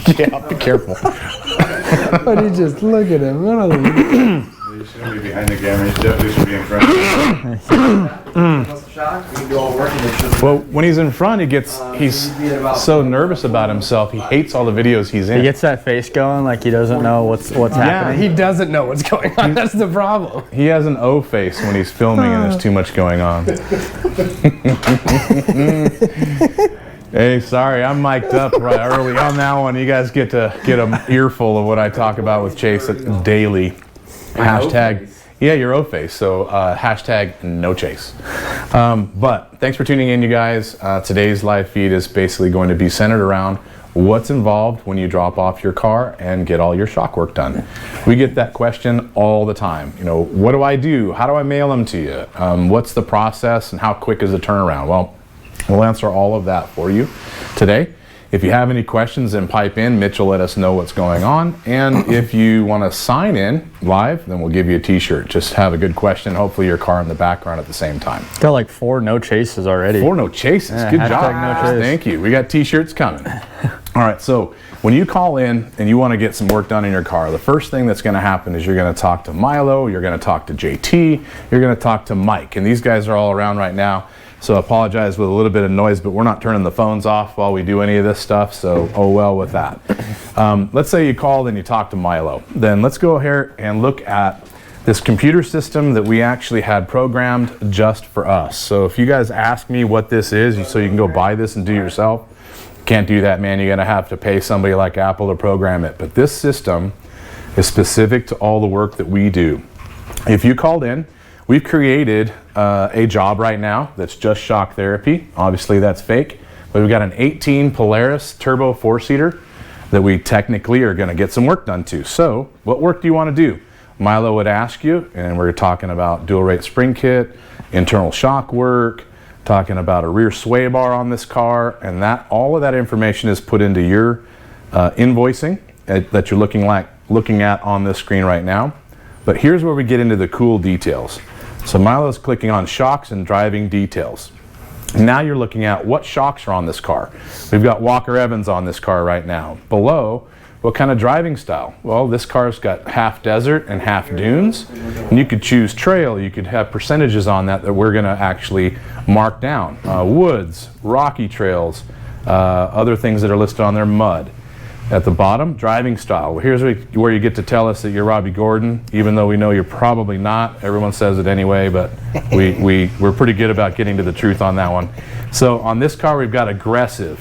Yeah, be careful. But you just look at him. One of them. You shouldn't be behind the camera. You definitely should be in front. Well, when he's in front, he's so nervous about himself. He hates all the videos he's in. He gets that face going like he doesn't know what's happening. He doesn't know what's going on. That's the problem. He has an O face when he's filming and there's too much going on. Hey, sorry, I'm mic'd up right early on that one. You guys get to get an earful of what I talk about with Chase daily. Hashtag, yeah, your O face. So hashtag no Chase. But thanks for tuning in, you guys. Today's live feed is basically going to be centered around what's involved when you drop off your car and get all your shock work done. We get that question all the time. You know, what do I do? How do I mail them to you? What's the process and how quick is the turnaround? Well, we'll answer all of that for you today. If you have any questions, then pipe in. Mitch will let us know what's going on. And if you want to sign in live, then we'll give you a t-shirt. Just have a good question. Hopefully your car in the background at the same time. Got like 4 no chases already. 4 no chases. Yeah, good job. no chase. Thank you. We got t-shirts coming. All right, so when you call in and you want to get some work done in your car, the first thing that's going to happen is you're going to talk to Milo, you're going to talk to JT, you're going to talk to Mike. And these guys are all around right now. So I apologize with a little bit of noise, but we're not turning the phones off while we do any of this stuff, so oh well with that. Let's say you called and you talked to Milo. Then let's go here and look at this computer system that we actually had programmed just for us. So if you guys ask me what this is, so you can go buy this and do it yourself, can't do that, man. You're gonna have to pay somebody like Apple to program it. But this system is specific to all the work that we do. If you called in, we've created a job right now that's just shock therapy. Obviously that's fake, but we've got an 18 Polaris turbo 4-seater that we technically are gonna get some work done to. So what work do you wanna do? Milo would ask you, and we're talking about dual rate spring kit, internal shock work, talking about a rear sway bar on this car, and that all of that information is put into your invoicing that you're looking at on this screen right now. But here's where we get into the cool details. So Milo's clicking on shocks and driving details. Now you're looking at what shocks are on this car. We've got Walker Evans on this car right now. Below, what kind of driving style? Well, this car's got half desert and half dunes. And you could choose trail. You could have percentages on that we're gonna actually mark down. Woods, rocky trails, other things that are listed on there, mud. At the bottom, driving style. Well, here's where you get to tell us that you're Robbie Gordon, even though we know you're probably not. Everyone says it anyway, but we're pretty good about getting to the truth on that one. So on this car, we've got aggressive.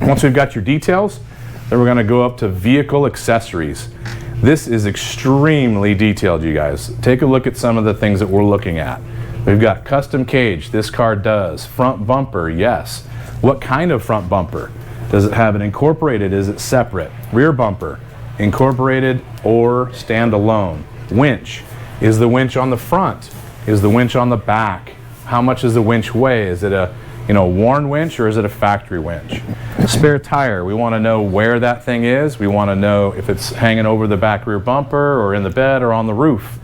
Once we've got your details, then we're gonna go up to vehicle accessories. This is extremely detailed, you guys. Take a look at some of the things that we're looking at. We've got custom cage, this car does. Front bumper, yes. What kind of front bumper? Does it have an incorporated? Is it separate? Rear bumper, incorporated or standalone? Winch, is the winch on the front? Is the winch on the back? How much does the winch weigh? Is it a worn winch or is it a factory winch? Spare tire, we want to know where that thing is. We want to know if it's hanging over the back rear bumper or in the bed or on the roof.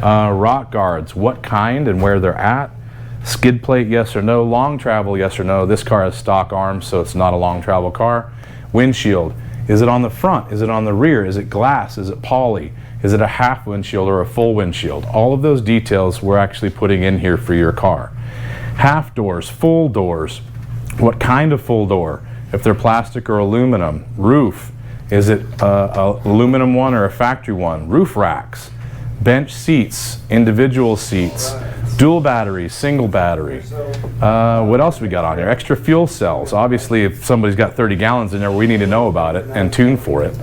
Rock guards, what kind and where they're at. Skid plate, yes or no. Long travel, yes or no. This car has stock arms, so it's not a long travel car. Windshield, is it on the front? Is it on the rear? Is it glass? Is it poly? Is it a half windshield or a full windshield? All of those details we're actually putting in here for your car. Half doors, full doors. What kind of full door? If they're plastic or aluminum. Roof, is it a aluminum one or a factory one? Roof racks. Bench seats, individual seats. Dual battery, single battery. What else we got on here? Extra fuel cells. Obviously, if somebody's got 30 gallons in there, we need to know about it and tune for it.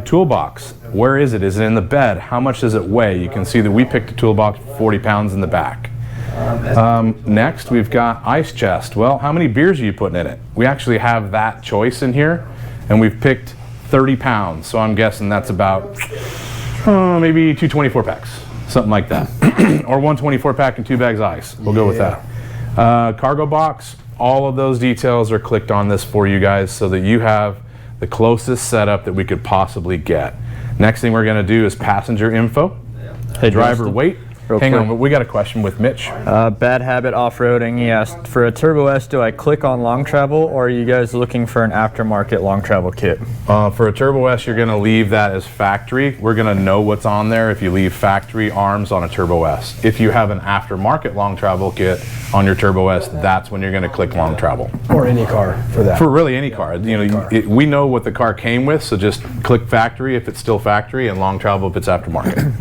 Toolbox, where is it? Is it in the bed? How much does it weigh? You can see that we picked a toolbox for 40 pounds in the back. Next, we've got ice chest. Well, how many beers are you putting in it? We actually have that choice in here, and we've picked 30 pounds. So I'm guessing that's about maybe 2 24-packs. Something like that. Or 1 24-pack and 2 bags of ice. We'll go with that. Cargo box, all of those details are clicked on this for you guys so that you have the closest setup that we could possibly get. Next thing we're going to do is passenger info. Hey, driver weight. Hang on, we got a question with Mitch. Bad habit off-roading. He asked, for a Turbo S, do I click on long travel, or are you guys looking for an aftermarket long travel kit? For a Turbo S, you're going to leave that as factory. We're going to know what's on there if you leave factory arms on a Turbo S. If you have an aftermarket long travel kit on your Turbo S, that's when you're going to click long travel. Or any car for that. For really any car. You know, we know what the car came with, so just click factory if it's still factory and long travel if it's aftermarket.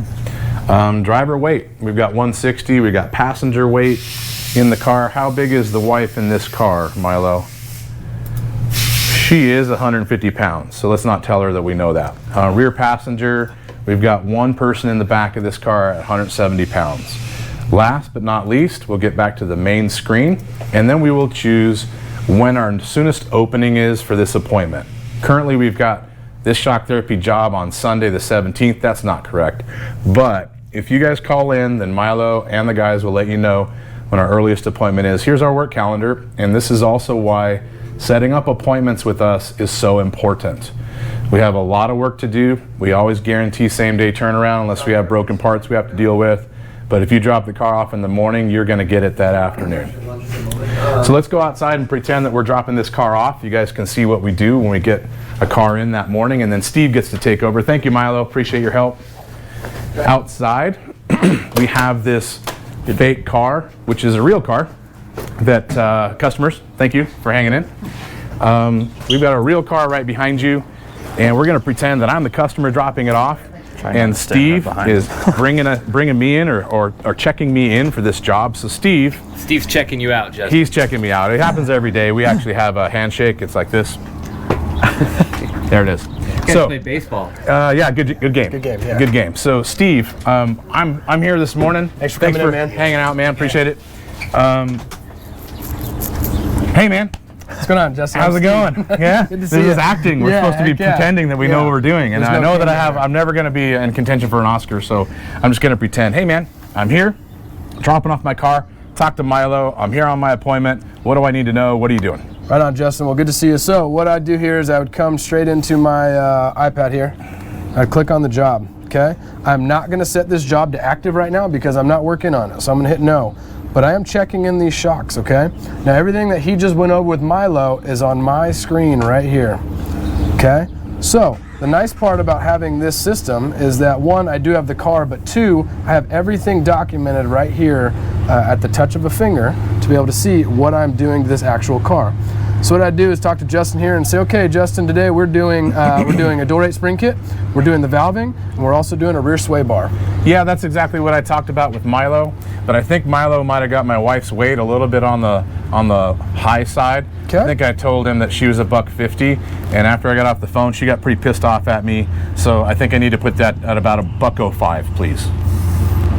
Driver weight, we've got 160, we've got passenger weight in the car. How big is the wife in this car, Milo? She is 150 pounds, so let's not tell her that we know that. Rear passenger, we've got one person in the back of this car at 170 pounds. Last but not least, we'll get back to the main screen, and then we will choose when our soonest opening is for this appointment. Currently, we've got this shock therapy job on Sunday the 17th. That's not correct, but if you guys call in, then Milo and the guys will let you know when our earliest appointment is. Here's our work calendar, and this is also why setting up appointments with us is so important. We have a lot of work to do. We always guarantee same-day turnaround unless we have broken parts we have to deal with. But if you drop the car off in the morning, you're going to get it that afternoon. So let's go outside and pretend that we're dropping this car off. You guys can see what we do when we get a car in that morning, and then Steve gets to take over. Thank you, Milo. Appreciate your help. Outside, we have this fake car, which is a real car that customers, thank you for hanging in. We've got a real car right behind you, and we're going to pretend that I'm the customer dropping it off, and Steve is bringing me in or checking me in for this job. So Steve's checking you out, Justin. He's checking me out. It happens every day. We actually have a handshake. It's like this. There it is. So play baseball. Yeah, good game. Good game, yeah. Good game. So Steve, I'm here this morning. Thanks for coming in, man. Hanging out, man. Appreciate it. Hey, man. What's going on, Justin? How's it going? Yeah. Good to This see is you. acting. We're Yeah, supposed to be heck yeah. pretending that we know what we're doing, and There's I no know that camera. I'm never going to be in contention for an Oscar, so I'm just going to pretend. Hey, man, I'm here, dropping off my car. Talk to Milo. I'm here on my appointment. What do I need to know? What are you doing? Right on, Justin. Well, good to see you. So what I'd do here is I would come straight into my iPad here. I'd click on the job, okay? I'm not going to set this job to active right now because I'm not working on it, so I'm going to hit no. But I am checking in these shocks, okay? Now, everything that he just went over with Milo is on my screen right here, okay? So the nice part about having this system is that, one, I do have the car, but two, I have everything documented right here at the touch of a finger to be able to see what I'm doing to this actual car. So what I do is talk to Justin here and say, okay, Justin, today we're doing a dual rate spring kit, we're doing the valving, and we're also doing a rear sway bar. Yeah, that's exactly what I talked about with Milo, but I think Milo might have got my wife's weight a little bit on the high side. Okay. I think I told him that she was $150, and after I got off the phone, she got pretty pissed off at me. So I think I need to put that at about $105, please.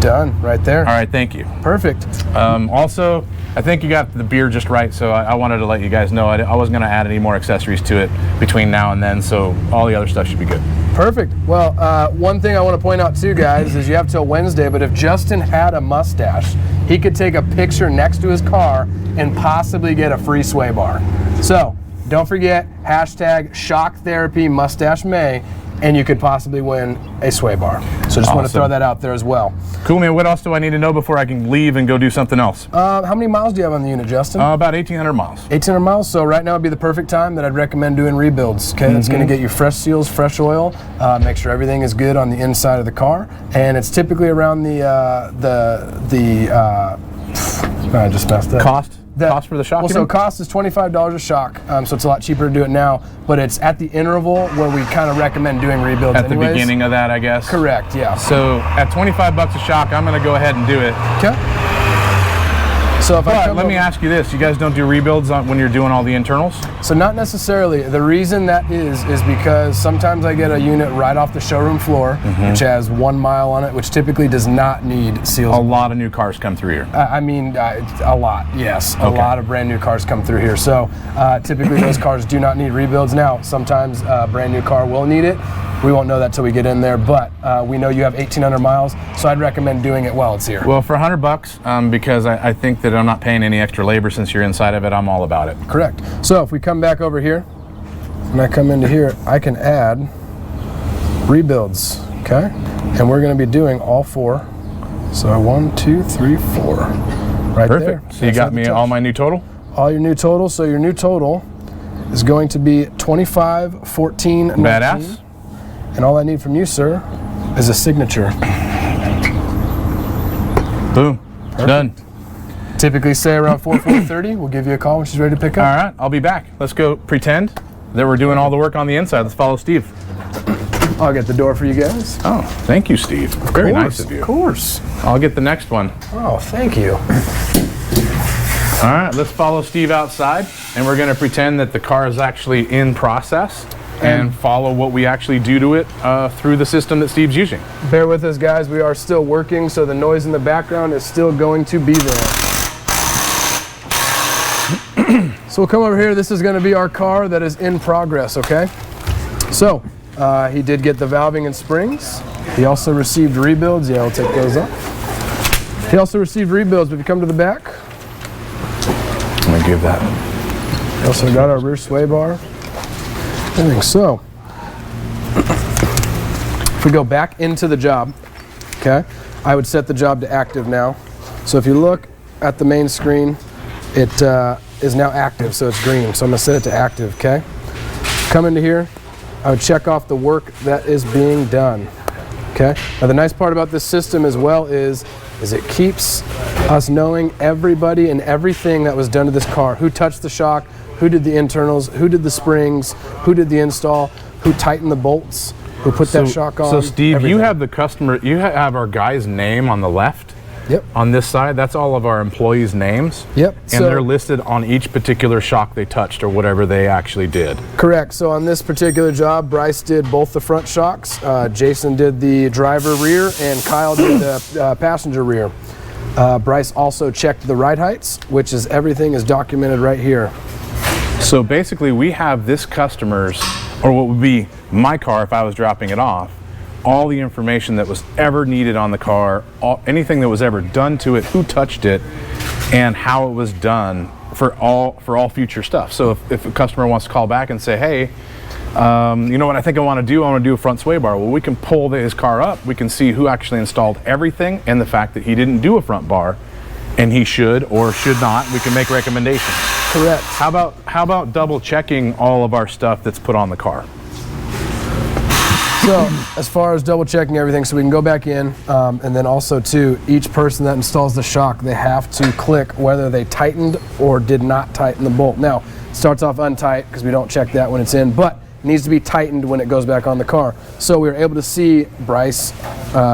Done, right there. All right, thank you. Perfect. Also, I think you got the beer just right, so I wanted to let you guys know I wasn't going to add any more accessories to it between now and then, so all the other stuff should be good. Perfect. Well, one thing I want to point out too, guys, is you have till Wednesday, but if Justin had a mustache, he could take a picture next to his car and possibly get a free sway bar. So don't forget, hashtag Shock Therapy Mustache May, and you could possibly win a sway bar. So just want to throw that out there as well. Cool, man. What else do I need to know before I can leave and go do something else? How many miles do you have on the unit, Justin? About 1,800 miles. 1,800 miles, so right now would be the perfect time that I'd recommend doing rebuilds. Okay, It's going to get you fresh seals, fresh oil, make sure everything is good on the inside of the car, and it's typically around I just messed up. Cost for the shock? Well, so cost is $25 a shock, so it's a lot cheaper to do it now, but it's at the interval where we kind of recommend doing rebuilds At anyways. the beginning of that, I guess? Correct, yeah. So at $25 a shock, I'm going to go ahead and do it. Okay. So if But let me ask you this, you guys don't do rebuilds when you're doing all the internals? So not necessarily. The reason that is because sometimes I get a unit right off the showroom floor, which has 1 mile on it, which typically does not need seals. A lot of new cars come through here. A lot, yes. Okay. A lot of brand new cars come through here. So typically those cars do not need rebuilds. Now, sometimes a brand new car will need it. We won't know that till we get in there, but we know you have 1,800 miles, so I'd recommend doing it while it's here. Well, for $100, because I think that I'm not paying any extra labor since you're inside of it, I'm all about it. Correct. So if we come back over here, and I come into here, I can add rebuilds, okay? And we're gonna be doing all 4 So 1, 2, 3, 4. Right there. Perfect. So you That's got at the me touch. all my new total? All your new total. So your new total is going to be 25, 14, 19. Badass. And all I need from you, sir, is a signature. Boom. Done. Typically say around 4:30. We'll give you a call when she's ready to pick All up. right, I'll be back. Let's go pretend that we're doing all the work on the inside. Let's follow Steve. I'll get the door for you guys. Oh, thank you, Steve. Very nice of you. Of course. I'll get the next one. Oh, thank you. All right, let's follow Steve outside, and we're going to pretend that the car is actually in process and follow what we actually do to it through the system that Steve's using. Bear with us, guys. We are still working, so the noise in the background is still going to be there. So we'll come over here. This is going to be our car that is in progress, okay? So he did get the valving and springs. He also received rebuilds. Yeah, we'll take those up. He also received rebuilds, but if you come to the back, I'm going to give that. we also got our rear sway bar. Everything. So if we go back into the job, okay, I would set the job to active now. So if you look at the main screen, it is now active, so it's green. So I'm gonna set it to active, okay? Come into here, I would check off the work that is being done, okay? Now the nice part about this system as well is it keeps us knowing everybody and everything that was done to this car. Who touched the shock, who did the internals, who did the springs, who did the install, who tightened the bolts, who put that shock on. So Steve, everything. you have the customer, you have our guy's name on the left. Yep. On this side, that's all of our employees' names. Yep. And So- they're listed on each particular shock they touched or whatever they actually did. Correct. So on this particular job, Bryce did both the front shocks, Jason did the driver rear, and Kyle did the passenger rear. Bryce also checked the ride heights, which is everything is documented right here. So basically, we have this customer's, or what would be my car if I was dropping it off, all the information that was ever needed on the car, anything that was ever done to it, who touched it, and how it was done for all future stuff. So if a customer wants to call back and say, hey, you know what I think I want to do? I want to do a front sway bar. Well, we can pull his car up. We can see who actually installed everything and the fact that he didn't do a front bar, and he should or should not. We can make recommendations. Correct. How about double checking all of our stuff that's put on the car? So as far as double checking everything, so we can go back in, and then also too, each person that installs the shock, they have to click whether they tightened or did not tighten the bolt. Now, it starts off untight because we don't check that when it's in, but it needs to be tightened when it goes back on the car. So we were able to see Bryce,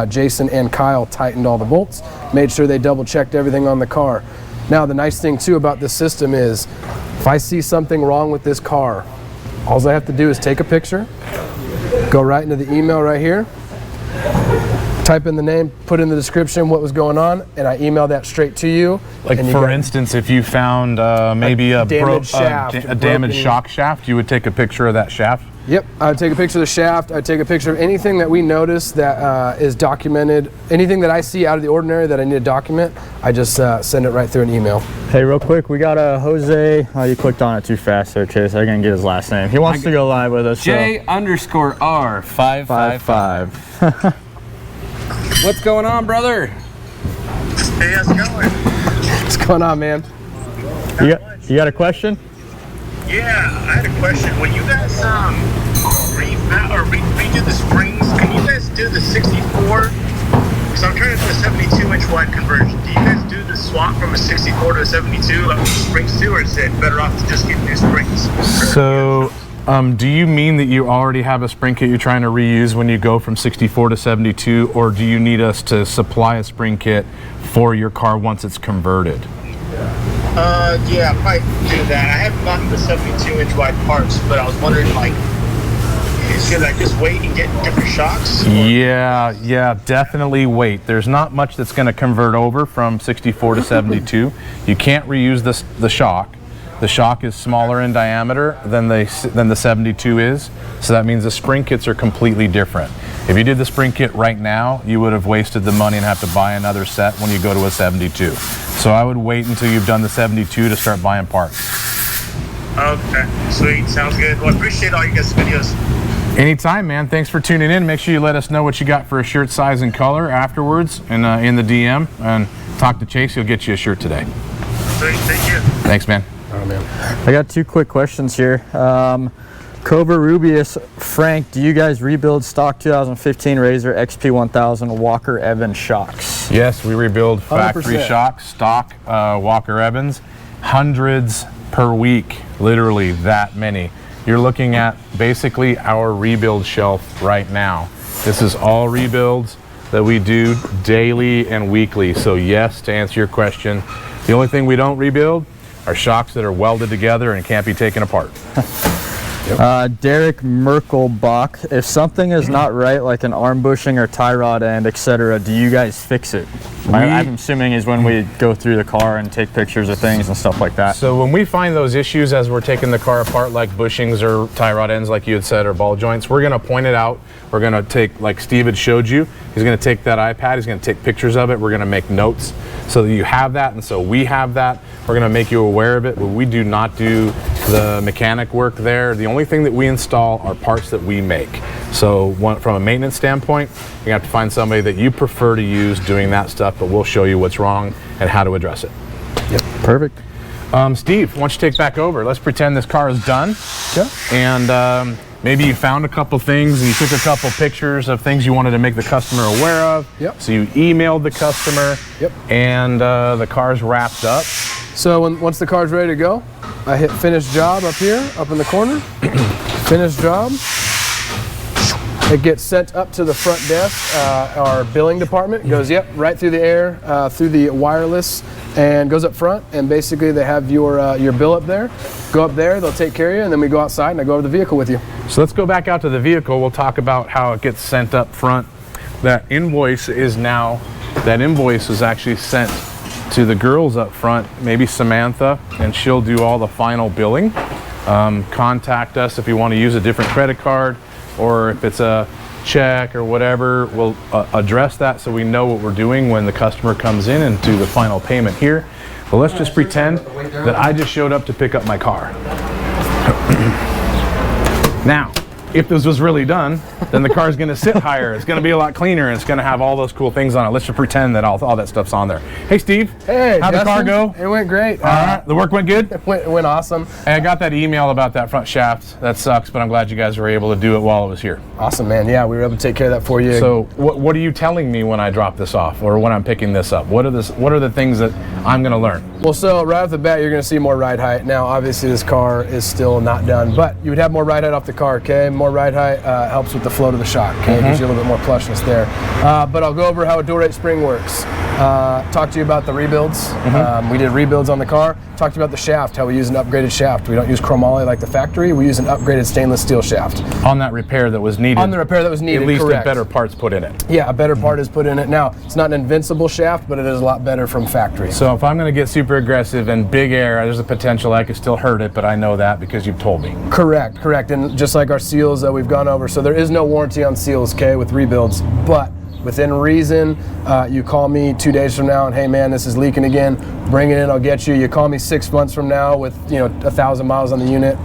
Jason, and Kyle tightened all the bolts, made sure they double checked everything on the car. Now, the nice thing too about this system is if I see something wrong with this car, all I have to do is take a picture, go right into the email right here, type in the name, put in the description what was going on, and I email that straight to you. Like and you for got- instance, if you found maybe a damaged shaft, a damaged broken- shock shaft, you would take a picture of that shaft. Yep, I would take a picture of the shaft, I'd take a picture of anything that we notice that is documented, anything that I see out of the ordinary that I need to document, I just send it right through an email. Hey, real quick, we got a Jose. Oh, you clicked on it too fast there, Chase. I didn't get his last name. He wants to go live with us. J_R555. What's going on, brother? Hey, how's it going? What's going on, man? You got a question? Yeah, I had a question. When you guys redo the springs, can you guys do the 64? Because I'm trying to do a 72-inch wide conversion. Do you guys do the swap from a 64 to a 72 like the springs too, or is it better off to just get new springs? So, do you mean that you already have a spring kit you're trying to reuse when you go from 64 to 72, or do you need us to supply a spring kit for your car once it's converted? Yeah, I might do that. I haven't gotten the 72-inch wide parts, but I was wondering, like, should I just wait and get different shocks? Yeah, definitely wait. There's not much that's going to convert over from 64 to 72. You can't reuse the shock. The shock is smaller in diameter than the 72 is, so that means the spring kits are completely different. If you did the spring kit right now, you would have wasted the money and have to buy another set when you go to a 72. So I would wait until you've done the 72 to start buying parts. Okay, sweet. Sounds good. Well, I appreciate all you guys' videos. Anytime, man. Thanks for tuning in. Make sure you let us know what you got for a shirt size and color afterwards and in the DM. And talk to Chase. He'll get you a shirt today. Thank you. Thanks, man. Oh man. I got 2 quick questions here. Cobra Rubius, Frank, do you guys rebuild stock 2015 Razor XP1000 Walker Evans shocks? Yes, we rebuild factory 100%. shocks, stock Walker Evans, hundreds per week, literally that many. You're looking at basically our rebuild shelf right now. This is all rebuilds that we do daily and weekly. So yes, to answer your question, the only thing we don't rebuild are shocks that are welded together and can't be taken apart. Derek Merkelbach, if something is not right, like an arm bushing or tie rod end, etc., do you guys fix it? I'm assuming is when we go through the car and take pictures of things and stuff like that. So when we find those issues as we're taking the car apart, like bushings or tie rod ends, like you had said, or ball joints, we're gonna point it out. We're gonna take, like Steve had showed you, he's gonna take that iPad, he's gonna take pictures of it, we're gonna make notes so that you have that, and so we have that. We're gonna make you aware of it, but we do not do the mechanic work there. The only thing that we install are parts that we make. So from a maintenance standpoint, you have to find somebody that you prefer to use doing that stuff, but we'll show you what's wrong and how to address it. Yep. Perfect. Steve, why don't you take back over? Let's pretend this car is done. Okay. And maybe you found a couple things and you took a couple pictures of things you wanted to make the customer aware of. Yep. So you emailed the customer. Yep. And the car's wrapped up. So once the car's ready to go, I hit finish job up here, up in the corner. Finish job. It gets sent up to the front desk, our billing department. It goes, right through the air, through the wireless, and goes up front. And basically, they have your bill up there. Go up there, they'll take care of you, and then we go outside and I go over the vehicle with you. So let's go back out to the vehicle. We'll talk about how it gets sent up front. That invoice is actually sent to the girls up front, maybe Samantha, and she'll do all the final billing. Contact us if you want to use a different credit card, or if it's a check or whatever, we'll address that so we know what we're doing when the customer comes in and do the final payment here. But let's just pretend that I just showed up to pick up my car. Now, if this was really done, then the car's going to sit higher. It's going to be a lot cleaner, and it's going to have all those cool things on it. Let's just pretend that all that stuff's on there. Hey, Steve. Hey, how'd the car go? It went great. The work went good? It went awesome. Hey, I got that email about that front shaft. That sucks, but I'm glad you guys were able to do it while it was here. Awesome, man. Yeah, we were able to take care of that for you. So what are you telling me when I drop this off, or when I'm picking this up? What are the things that I'm going to learn? Well, so right off the bat, you're going to see more ride height. Now, obviously, this car is still not done, but you would have more ride height off the car, okay? More ride height helps with the flow to the shock, okay? Gives you a little bit more plushness there. But I'll go over how a dual rate spring works. Talk to you about the rebuilds. We did rebuilds on the car. Talked to you about the shaft, how we use an upgraded shaft. We don't use chromoly like the factory. We use an upgraded stainless steel shaft. On that repair that was needed. On the repair that was needed, at least correct. a better part's put in it. Yeah, a better part is put in it. Now, it's not an invincible shaft, but it is a lot better from factory. So if I'm going to get super aggressive and big air, there's a potential I could still hurt it, but I know that because you've told me. Correct. And just like our seals that we've gone over, so there is no warranty on seals, okay, with rebuilds, but within reason, you call me 2 days from now and, hey man, this is leaking again, bring it in, I'll get you. You call me 6 months from now with 1,000 miles on the unit,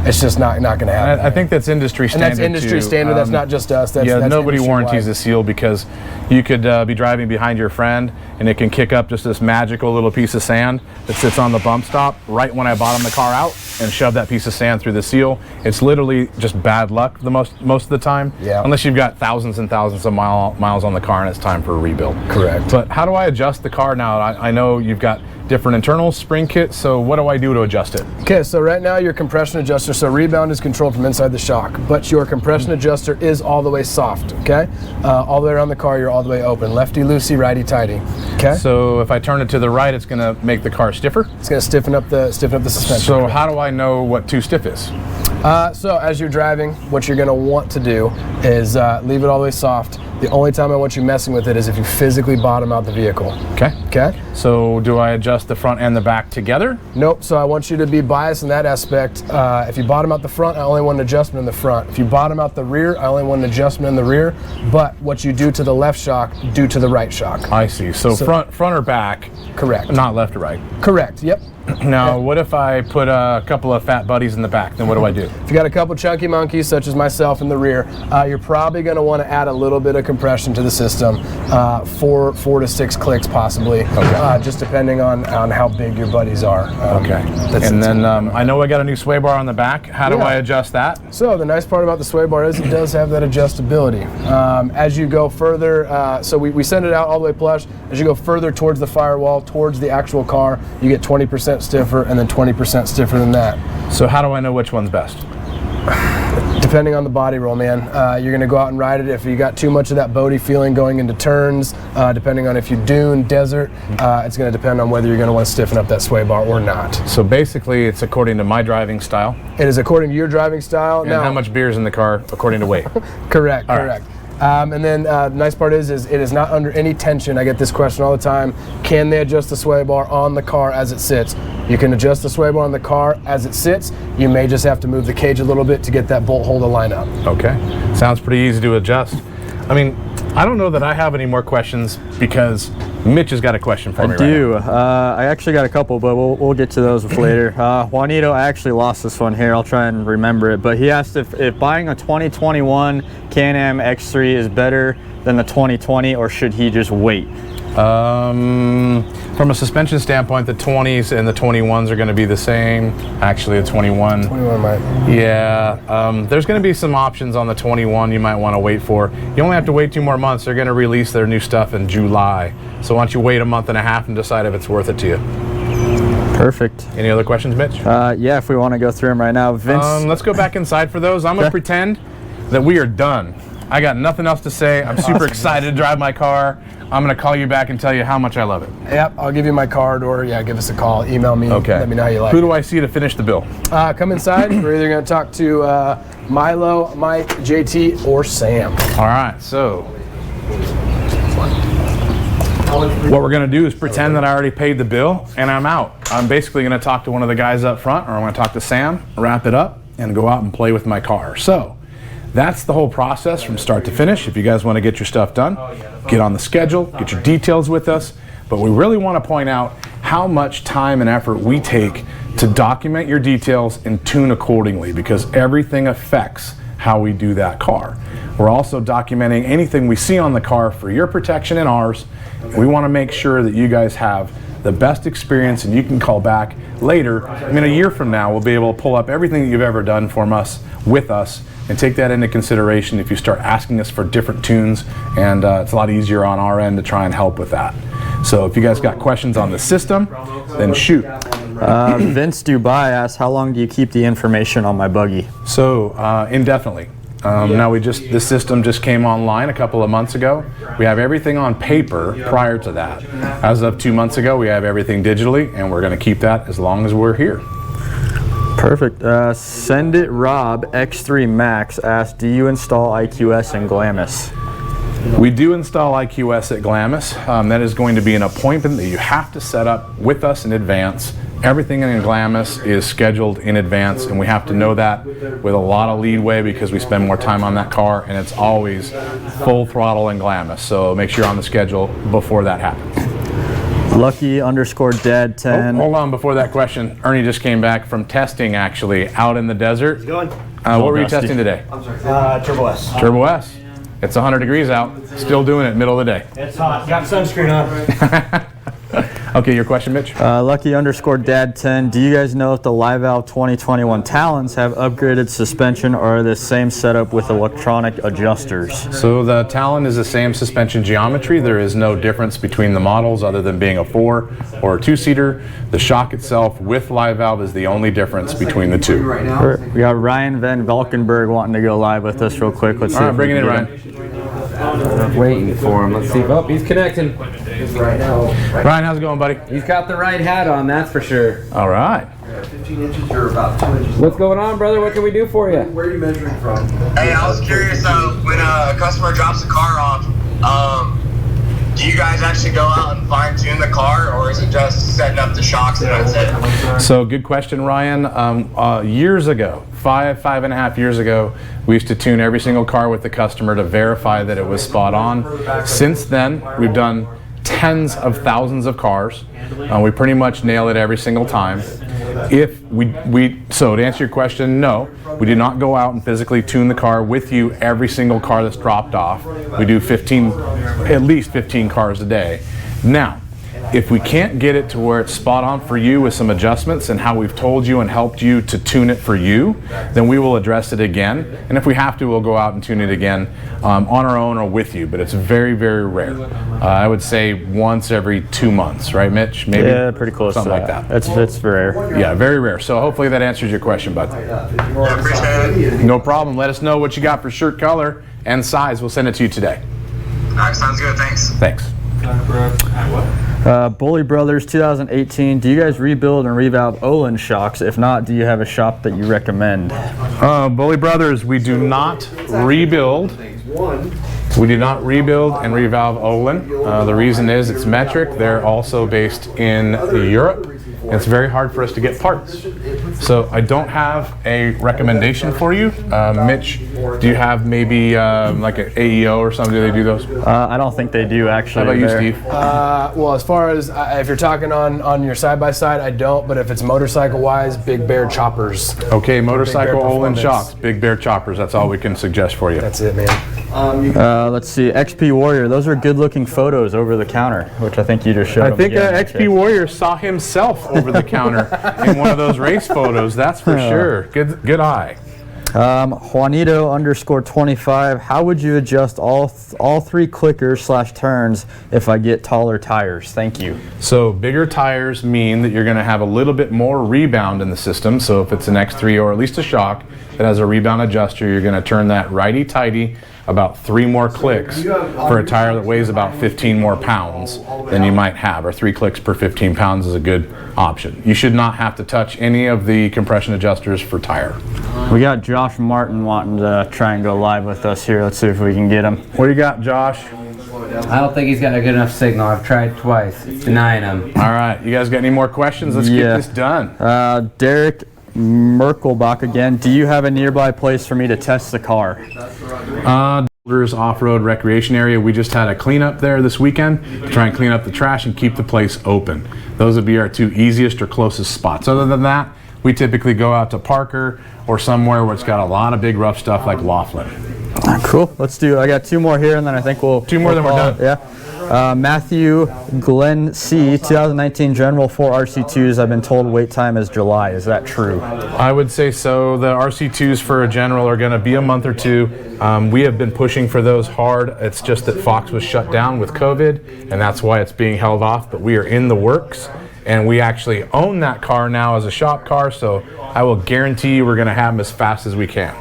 it's just not going to happen. I think that's industry standard. And that's industry standard. That's not just us. That's nobody warranties wide. a seal, because you could be driving behind your friend and it can kick up just this magical little piece of sand that sits on the bump stop right when I bottom the car out and shove that piece of sand through the seal. It's literally just bad luck most of the time. Yeah. Unless you've got thousands and thousands of miles on the car and it's time for a rebuild. Correct. But how do I adjust the car now? I know you've got different internal spring kits, so what do I do to adjust it? Okay, so right now your compression adjuster, so rebound is controlled from inside the shock, but your compression adjuster is all the way soft, okay? All the way around the car, you're all the way open. Lefty loosey, righty tighty, okay? So if I turn it to the right, it's gonna make the car stiffer? It's gonna stiffen up the suspension. So how do I know what too stiff is? So as you're driving, what you're gonna want to do is leave it all the way soft. The only time I want you messing with it is if you physically bottom out the vehicle. Okay. Okay? So do I adjust the front and the back together? Nope, so I want you to be biased in that aspect. If you bottom out the front, I only want an adjustment in the front. If you bottom out the rear, I only want an adjustment in the rear. But what you do to the left shock, do to the right shock. I see. So front or back? Correct. Not left or right. Correct, yep. Now, what if I put a couple of fat buddies in the back? Then what do I do? If you got a couple chunky monkeys, such as myself in the rear, you're probably going to want to add a little bit of compression to the system, 4 to 6 clicks possibly, just depending on how big your buddies are. Okay. And then I know I got a new sway bar on the back. How do I adjust that? So the nice part about the sway bar is it does have that adjustability. As you go further, so we send it out all the way plush. As you go further towards the firewall, towards the actual car, you get 20% stiffer and then 20% stiffer than that. So how do I know which one's best? Depending on the body roll, man. You're gonna go out and ride it. If you got too much of that boaty feeling going into turns, depending on if you dune, desert, it's gonna depend on whether you're gonna want to stiffen up that sway bar or not. So basically, it's according to my driving style. It is according to your driving style. And how much beer's in the car according to weight. Correct, All correct. And then the nice part is it is not under any tension. I get this question all the time. Can they adjust the sway bar on the car as it sits? You can adjust the sway bar on the car as it sits. You may just have to move the cage a little bit to get that bolt hole to line up. Okay. Sounds pretty easy to adjust. I mean, I don't know that I have any more questions because Mitch has got a question for me. I do. I actually got a couple, but we'll get to those later. Juanito, I actually lost this one here. I'll try and remember it. But he asked if buying a 2021 Can-Am X3 is better than the 2020, or should he just wait? From a suspension standpoint, the 20s and the 21s are going to be the same. Actually, a 21. 21 might. Yeah. There's going to be some options on the 21 you might want to wait for. You only have to wait 2 more months. They're going to release their new stuff in July. So why don't you wait a month and a half and decide if it's worth it to you. Perfect. Any other questions, Mitch? Yeah, if we want to go through them right now. Vince. Let's go back inside for those. I'm going to pretend that we are done. I got nothing else to say. I'm super excited to drive my car. I'm going to call you back and tell you how much I love it. Yep, I'll give you my card, or give us a call, email me, let me know how you like it. Who do I see to finish the bill? Come inside. We're either going to talk to Milo, Mike, JT, or Sam. All right, so what we're going to do is pretend that I already paid the bill and I'm out. I'm basically going to talk to one of the guys up front, or I'm going to talk to Sam, wrap it up, and go out and play with my car. So that's the whole process from start to finish. If you guys want to get your stuff done, get on the schedule, get your details with us. But we really want to point out how much time and effort we take to document your details and tune accordingly, because everything affects how we do that car. We're also documenting anything we see on the car for your protection and ours. We want to make sure that you guys have the best experience, and you can call back later. I mean, a year from now, we'll be able to pull up everything that you've ever done from us, with us, and take that into consideration if you start asking us for different tunes, and it's a lot easier on our end to try and help with that. So if you guys got questions on the system, then shoot. Vince Dubai asks, how long do you keep the information on my buggy? So indefinitely. Now this system just came online a couple of months ago. We have everything on paper prior to that. As of 2 months ago, we have everything digitally, and we're going to keep that as long as we're here. Perfect. Send it Rob X3 Max asks, do you install IQS in Glamis? We do install IQS at Glamis. That is going to be an appointment that you have to set up with us in advance. Everything in Glamis is scheduled in advance, and we have to know that with a lot of leadway because we spend more time on that car, and it's always full throttle in Glamis. So make sure you're on the schedule before that happens. Lucky_dad10. Hold on, before that question, Ernie just came back from testing, actually, out in the desert. How's it going? What were you testing today? I'm sorry. Turbo S. Turbo S. It's 100 degrees out. Still doing it middle of the day. It's hot. Got sunscreen on. Okay, your question, Mitch? Lucky_dad10. Do you guys know if the Livevalve 2021 Talons have upgraded suspension, or are the same setup with electronic adjusters? So the Talon is the same suspension geometry. There is no difference between the models other than being a 4 or a 2-seater. The shock itself with Livevalve is the only difference between the two. We got Ryan Van Valkenburg wanting to go live with us real quick. Let's see. All right, if bring we it in, can Ryan. I'm waiting for him. Let's see. Oh, he's connecting. Ryan, how's it going, buddy? He's got the right hat on, that's for sure. All right. 15 inches or about 2 inches. What's going on, brother? What can we do for you? Where are you measuring from? Hey, I was curious, when a customer drops a car off, do you guys actually go out and fine tune the car, or is it just setting up the shocks and that's it? So good question, Ryan. Years ago, 5.5 years ago, we used to tune every single car with the customer to verify that it was spot on. Since then, we've done tens of thousands of cars. We pretty much nail it every single time. So to answer your question, no, we do not go out and physically tune the car with you every single car that's dropped off. We do at least 15 cars a day. Now, if we can't get it to where it's spot on for you with some adjustments and how we've told you and helped you to tune it for you, then we will address it again. And if we have to, we'll go out and tune it again on our own or with you. But it's very, very rare. I would say once every 2 months, right, Mitch? Maybe. Yeah, pretty close Something to like that. It's rare. Yeah, very rare. So hopefully that answers your question, bud. I appreciate it. No problem. Let us know what you got for shirt color and size. We'll send it to you today. All right, sounds good. Thanks. Thanks. Bully Brothers 2018. Do you guys rebuild and revalve Olin shocks? If not, do you have a shop that you recommend? Bully Brothers, we do not rebuild. We do not rebuild and revalve Olin. The reason is it's metric. They're also based in Europe. It's very hard for us to get parts. So I don't have a recommendation for you. Mitch, do you have maybe like an AEO or something? Do they do those? I don't think they do actually. How about you, They're- Steve? Well, as far as if you're talking on your side-by-side, I don't. But if it's motorcycle-wise, Big Bear choppers. Okay, motorcycle Big Bear Olin Performance. shocks, Big Bear choppers. That's all we can suggest for you. That's it, man. Let's see, XP Warrior. Those are good-looking photos over the counter, which I think you just showed. I them think again. XP Warrior saw himself over the counter in one of those race photos. That's for sure. Good eye. Juanito_25. How would you adjust all three clickers / turns if I get taller tires? Thank you. So bigger tires mean that you're going to have a little bit more rebound in the system. So if it's an X3 or at least a shock that has a rebound adjuster, you're going to turn that righty-tighty about 3 more clicks for a tire that weighs about 15 more pounds than you might have, or 3 clicks per 15 pounds is a good option. You should not have to touch any of the compression adjusters for tire. We got Josh Martin wanting to try and go live with us here. Let's see if we can get him. What do you got, Josh? I don't think he's got a good enough signal. I've tried twice. It's denying him. All right, you guys got any more questions? Let's get this done. Derek Merkelbach again. Do you have a nearby place for me to test the car? Boulder's off-road recreation area. We just had a cleanup there this weekend to try and clean up the trash and keep the place open. Those would be our 2 easiest or closest spots. Other than that, we typically go out to Parker or somewhere where it's got a lot of big rough stuff like Laughlin. Cool. Let's do. I got 2 more here, and then I think we'll 2 more, then we're call done. it. Yeah. Matthew Glenn C. 2019 General 4 RC2s. I've been told wait time is July. Is that true? I would say so. The RC2s for a general are going to be a month or 2. We have been pushing for those hard. It's just that Fox was shut down with COVID, and that's why it's being held off. But we are in the works, and we actually own that car now as a shop car. So I will guarantee you we're going to have them as fast as we can.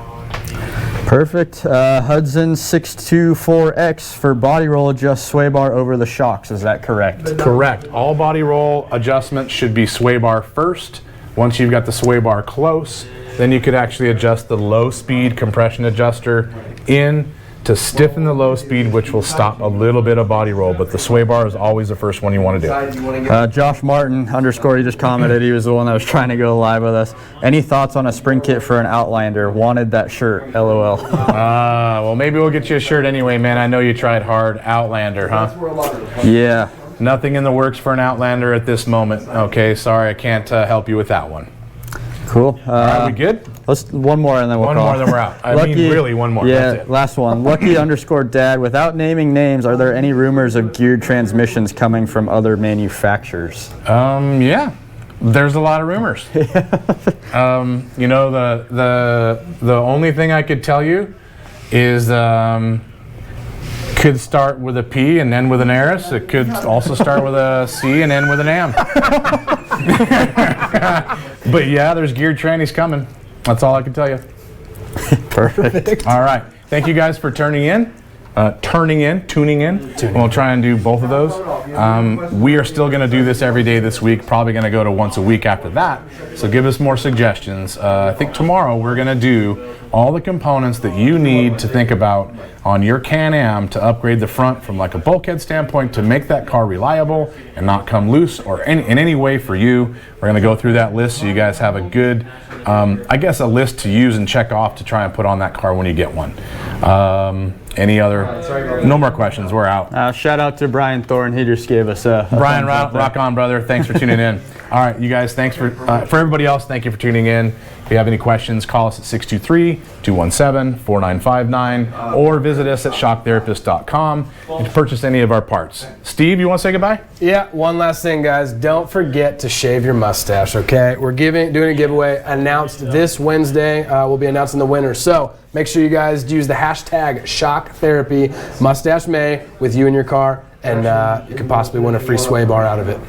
Perfect. Hudson 624X for body roll adjust sway bar over the shocks. Is that correct? Correct. All body roll adjustments should be sway bar first. Once you've got the sway bar close, then you could actually adjust the low speed compression adjuster in to stiffen the low speed, which will stop a little bit of body roll, but the sway bar is always the first one you want to do. Josh Martin _ he just commented. He was the one that was trying to go live with us. Any thoughts on a spring kit for an Outlander? Wanted that shirt. LOL. Well, maybe we'll get you a shirt anyway, man. I know you tried hard. Outlander, huh? Yeah. Nothing in the works for an Outlander at this moment. Okay, sorry, I can't help you with that one. Cool. Are we good? Let's one more and then we'll One call. more, then we're out. I mean, really, one more. Yeah, That's it. last one. Lucky _dad. Without naming names, are there any rumors of geared transmissions coming from other manufacturers? Yeah. There's a lot of rumors. You know, the only thing I could tell you is could start with a P and end with an Aris. It could also start with a C and end with an AM. But yeah, there's geared trannies coming. That's all I can tell you. Perfect. All right. Thank you guys for tuning in. Tuning in. We'll try and do both of those. We are still going to do this every day this week, probably going to go to once a week after that. So give us more suggestions. I think tomorrow we're going to do all the components that you need to think about on your Can-Am to upgrade the front from like a bulkhead standpoint to make that car reliable and not come loose or in any way for you. We're going to go through that list so you guys have a good, I guess, a list to use and check off to try and put on that car when you get one. Any other? No more questions. We're out. Shout out to Brian Thorne. He just gave us a Brian, thumbs up there. rock on, brother. Thanks for tuning in. All right, you guys, thanks for everybody else, thank you for tuning in. If you have any questions, call us at 623-217-4959 or visit us at shocktherapist.com and purchase any of our parts. Steve, you want to say goodbye? Yeah, one last thing, guys. Don't forget to shave your mustache, okay? We're doing a giveaway announced this Wednesday. We'll be announcing the winner. So make sure you guys use the hashtag ShockTherapy Mustache May with you in your car, and you could possibly win a free sway bar out of it.